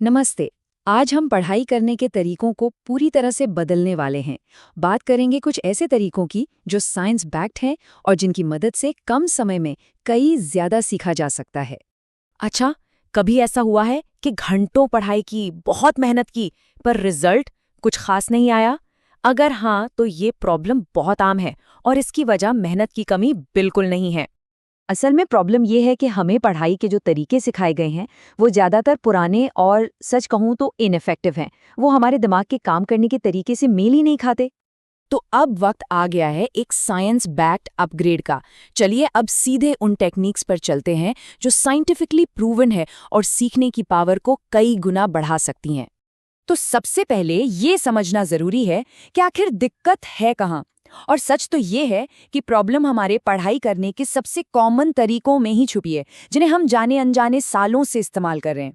नमस्ते। आज हम पढ़ाई करने के तरीकों को पूरी तरह से बदलने वाले हैं। बात करेंगे कुछ ऐसे तरीकों की जो साइंस बैक्ड हैं और जिनकी मदद से कम समय में कई ज्यादा सीखा जा सकता है। अच्छा, कभी ऐसा हुआ है कि घंटों पढ़ाई की, बहुत मेहनत की, पर रिजल्ट कुछ खास नहीं आया? अगर हाँ, तो ये प्रॉब्लम बहुत आम है और इसकी वजह मेहनत की कमी बिल्कुल नहीं है। असल में प्रॉब्लम ये है कि हमें पढ़ाई के जो तरीके सिखाए गए हैं वो ज़्यादातर पुराने और सच कहूँ तो इनफेक्टिव हैं। वो हमारे दिमाग के काम करने के तरीके से मेल ही नहीं खाते। तो अब वक्त आ गया है एक साइंस बैक्ड अपग्रेड का। चलिए अब सीधे उन टेक्निक्स पर चलते हैं जो साइंटिफिकली प्रूवन है और सीखने की पावर को कई गुना बढ़ा सकती हैं। तो सबसे पहले ये समझना जरूरी है कि आखिर दिक्कत है कहाँ। और सच तो ये है कि प्रॉब्लम हमारे पढ़ाई करने के सबसे कॉमन तरीकों में ही छुपी है, जिन्हें हम जाने अनजाने सालों से इस्तेमाल कर रहे हैं।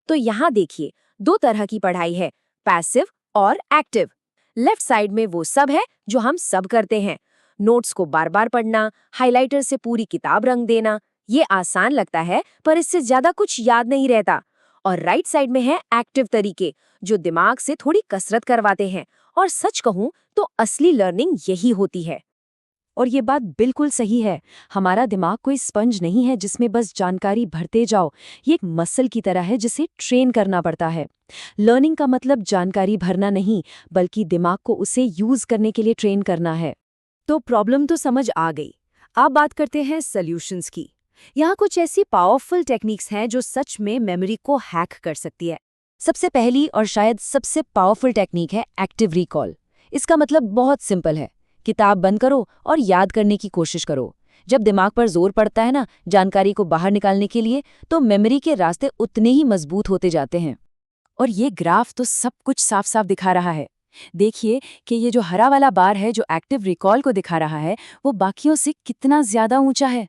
तो यहाँ देखिए, दो तरह की पढ़ाई है, पैसिव और एक्टिव। लेफ्ट साइड में वो सब है जो हम सब करते हैं। नोट्स को बार बार पढ़ना, हाइलाइटर से पूरी किताब रंग देना। ये आसान लगता है, पर इससे ज्यादा कुछ याद नहीं रहता। और राइट साइड में है एक्टिव तरीके, जो दिमाग से थोड़ी कसरत करवाते हैं। और सच कहूं तो असली लर्निंग यही होती है। और ये बात बिल्कुल सही है। हमारा दिमाग कोई स्पंज नहीं है जिसमें बस जानकारी भरते जाओ। ये एक मसल की तरह है जिसे ट्रेन करना पड़ता है। लर्निंग का मतलब जानकारी भरना नहीं, बल्कि दिमाग को उसे यूज करने के लिए ट्रेन करना है। तो प्रॉब्लम तो समझ आ गई। अब बात करते हैं सॉल्यूशंस की। यहाँ कुछ ऐसी पावरफुल टेक्निक्स हैं जो सच में मेमोरी को हैक कर सकती है। सबसे पहली और शायद सबसे पावरफुल टेक्निक है एक्टिव रिकॉल। इसका मतलब बहुत सिंपल है। किताब बंद करो और याद करने की कोशिश करो। जब दिमाग पर जोर पड़ता है ना जानकारी को बाहर निकालने के लिए, तो मेमोरी के रास्ते उतने ही मजबूत होते जाते हैं। और ये ग्राफ तो सब कुछ साफ साफ दिखा रहा है। देखिए कि ये जो हरा वाला बार है जो एक्टिव रिकॉल को दिखा रहा है, वो बाकियों से कितना ज्यादा ऊंचा है।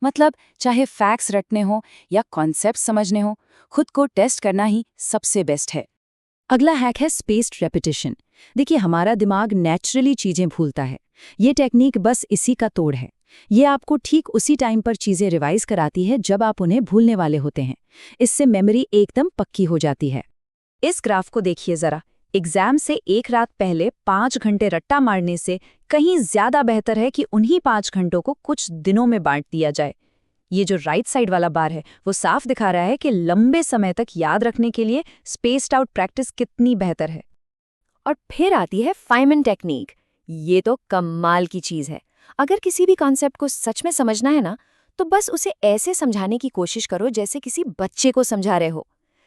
मतलब चाहे फैक्ट्स रटने हो या कॉन्सेप्ट समझने हो, खुद को टेस्ट करना ही सबसे बेस्ट है। अगला हैक है स्पेस्ड रेपिटेशन। देखिए, हमारा दिमाग नेचुरली चीजें भूलता है। ये टेक्निक बस इसी का तोड़ है। ये आपको ठीक उसी टाइम पर चीजें रिवाइज कराती है जब आप उन्हें भूलने वाले होते हैं। इससे मेमोरी एकदम पक्की हो जाती है। इस ग्राफ को देखिए जरा। एग्जाम से एक रात पहले 5 घंटे रट्टा मारने से कहीं ज्यादा बेहतर है कि उन्हीं 5 घंटों को कुछ दिनों में बांट दिया जाए। ये जो राइट साइड वाला बार है वो साफ दिखा रहा है कि लंबे समय तक याद रखने के लिए स्पेस्ड आउट प्रैक्टिस कितनी बेहतर है। और फिर आती है फाइमन टेक्निक। ये तो कमाल की चीज है। अगर किसी भी कॉन्सेप्ट को सच में समझना है ना, तो बस उसे ऐसे समझाने की कोशिश करो जैसे किसी बच्चे को समझा रहे हो।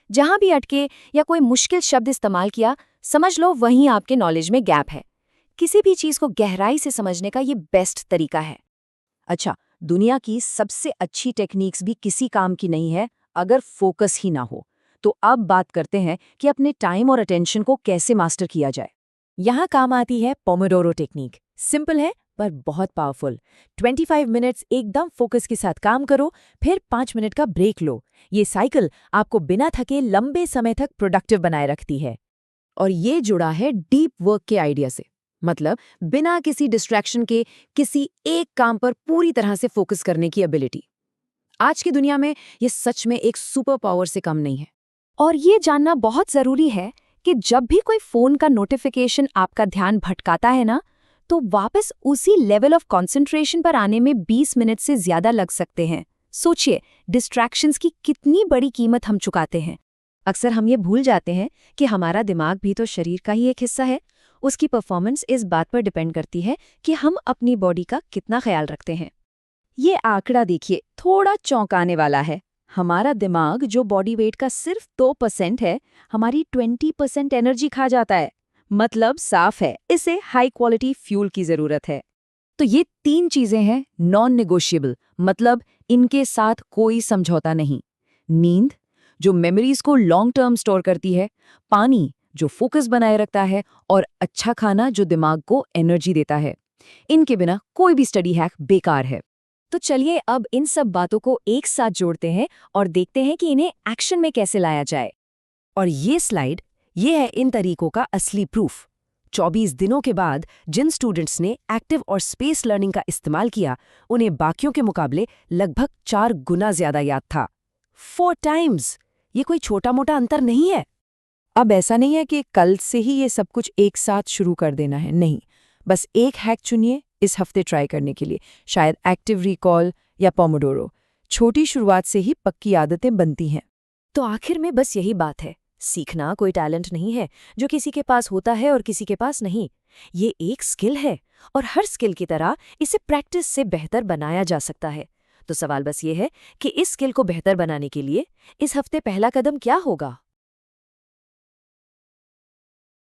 जहां भी अटके या कोई मुश्किल शब्द इस्तेमाल किया, समझ लो वहीं आपके नॉलेज में गैप है। किसी भी चीज को गहराई से समझने का ये बेस्ट तरीका है। अच्छा, दुनिया की सबसे अच्छी टेक्निक्स भी किसी काम की नहीं है अगर फोकस ही ना हो। तो अब बात करते हैं कि अपने टाइम और अटेंशन को कैसे मास्टर किया जाए। यहाँ काम आती है पोमोडोरो टेक्निक। सिंपल है पर बहुत पावरफुल। 25 मिनट्स एकदम फोकस के साथ काम करो, फिर 5 मिनट का ब्रेक लो। ये साइकिल आपको बिना थके लंबे समय तक प्रोडक्टिव बनाए रखती है। और ये जुड़ा है डीप वर्क के आइडिया से। मतलब बिना किसी डिस्ट्रैक्शन के किसी एक काम पर पूरी तरह से फोकस करने की एबिलिटी। आज की दुनिया में ये सच में एक सुपर पावर से कम नहीं है। और ये जानना बहुत जरूरी है कि जब भी कोई फोन का नोटिफिकेशन आपका ध्यान भटकाता है ना, तो वापस उसी लेवल ऑफ कंसंट्रेशन पर आने में 20 मिनट से ज्यादा लग सकते हैं। सोचिए, डिस्ट्रैक्शंस की कितनी बड़ी कीमत हम चुकाते हैं। अक्सर हम ये भूल जाते हैं कि हमारा दिमाग भी तो शरीर का ही एक हिस्सा है। उसकी परफॉर्मेंस इस बात पर डिपेंड करती है कि हम अपनी बॉडी का कितना ख्याल रखते हैं। ये आंकड़ा देखिए, थोड़ा चौंकाने वाला है। हमारा दिमाग जो बॉडी वेट का सिर्फ 2% है, हमारी 20% एनर्जी खा जाता है। मतलब साफ है, इसे हाई क्वालिटी फ्यूल की जरूरत है। तो ये 3 चीजें हैं नॉन नेगोशिएबल, मतलब इनके साथ कोई समझौता नहीं। नींद, जो मेमोरीज को लॉन्ग टर्म स्टोर करती है, पानी जो फोकस बनाए रखता है, और अच्छा खाना जो दिमाग को एनर्जी देता है। इनके बिना कोई भी स्टडी हैक बेकार है। तो चलिए अब इन सब बातों को एक साथ जोड़ते हैं और देखते हैं कि इन्हें एक्शन में कैसे लाया जाए। और ये स्लाइड, ये है इन तरीकों का असली प्रूफ। 24 दिनों के बाद जिन स्टूडेंट्स ने एक्टिव और स्पेस लर्निंग का इस्तेमाल किया, उन्हें बाकियों के मुकाबले लगभग 4 गुना ज्यादा याद था। 4 टाइम्स! ये कोई छोटा मोटा अंतर नहीं है। अब ऐसा नहीं है कि कल से ही ये सब कुछ एक साथ शुरू कर देना है, नहीं। बस एक हैक चुनिए इस हफ्ते ट्राई करने के लिए, शायद एक्टिव रिकॉल या पोमोडोरो। छोटी शुरुआत से ही पक्की आदतें बनती हैं। तो आखिर में बस यही बात है, सीखना कोई टैलेंट नहीं है जो किसी के पास होता है और किसी के पास नहीं। ये एक स्किल है और हर स्किल की तरह इसे प्रैक्टिस से बेहतर बनाया जा सकता है। तो सवाल बस ये है कि इस स्किल को बेहतर बनाने के लिए इस हफ्ते पहला कदम क्या होगा?